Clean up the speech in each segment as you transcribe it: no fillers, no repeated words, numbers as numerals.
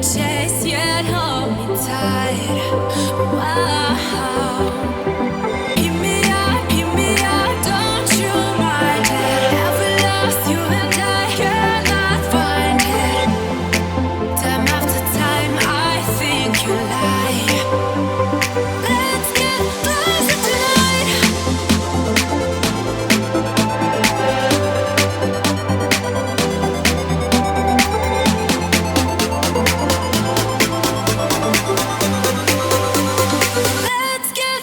chase, yet hold me tight. Wow. Hear me out, don't you mind it? Ever lost you and I cannot find it. Time after time, I think you lie. Let's get closer tonight. Let's get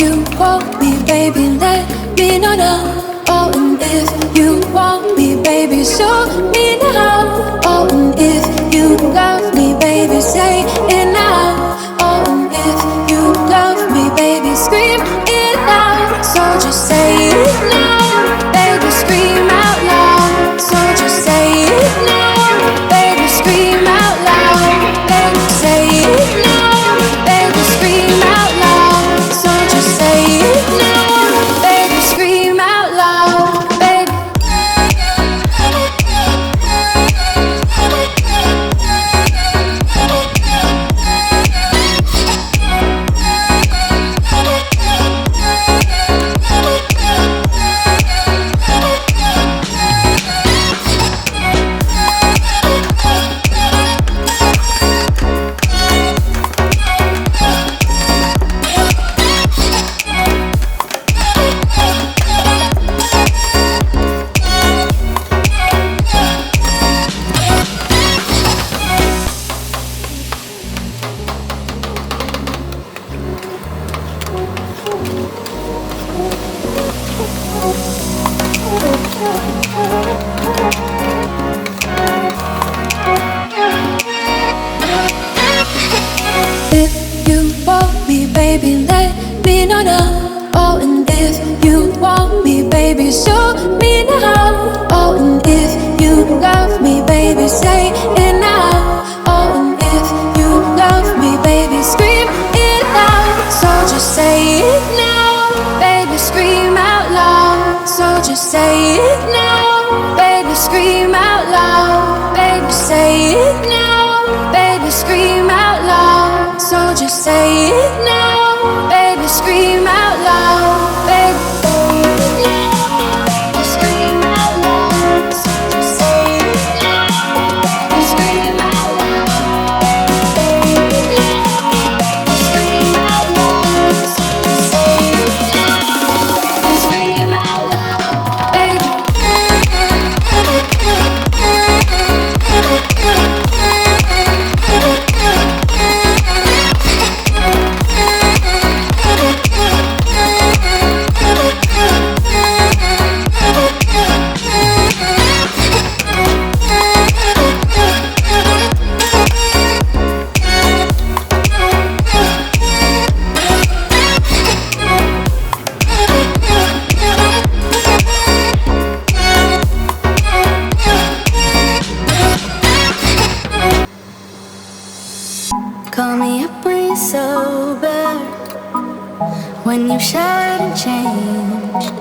you want me, baby, let me know now. Oh, and if you want me, baby, show me now. Oh, and if you love me, baby, say it now. Oh, and if you love me, baby, scream it out. So just say it now, baby, scream out loud. So just say it now, baby, scream out loud. Baby, say it now, baby, scream out loud. So just say it now, baby, scream out loud, baby. If you want me, baby, let me know now. Oh, and if you want me, baby, show me now. Oh, and if you love me, baby, say it now. Oh, and if you love me, baby, scream it out. So just say it now, baby, scream out loud. So just say it now, baby, scream out loud. Baby, say it now, baby, scream out loud. So just say it now, baby, scream out loud, baby. Scream out loud. So just say it now, baby, scream out loud. Scream out loud. So just say it now, baby, scream out loud, baby. Call me up when you're sober, when you showered and changed.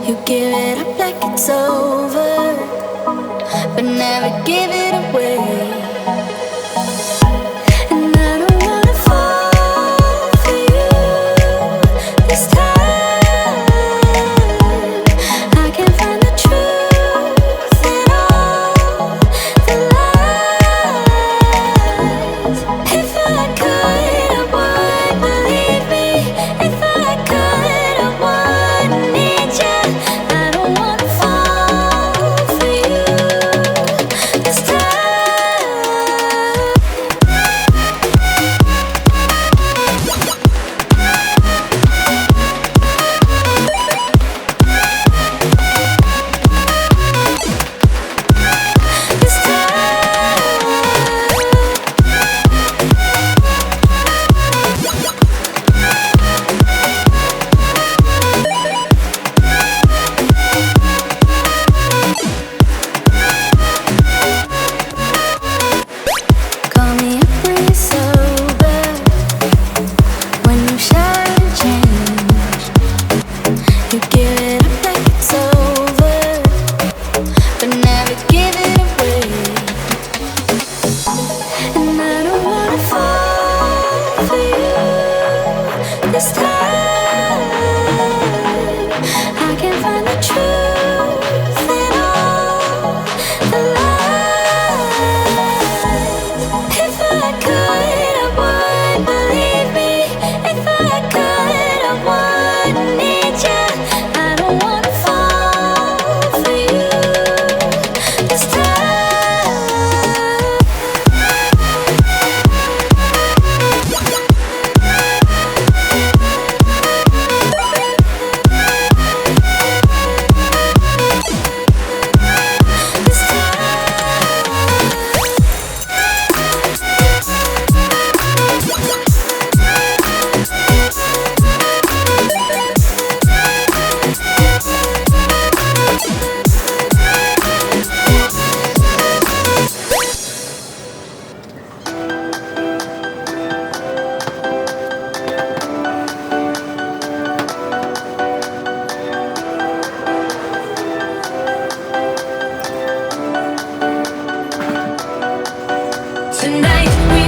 You give it up like it's over, but never give it away. And I don't wanna fall for you this time. I can't find the truth in all the lies. If I could, I would, believe me. If I could, I would need you. I don't wanna fall for you this time. night. We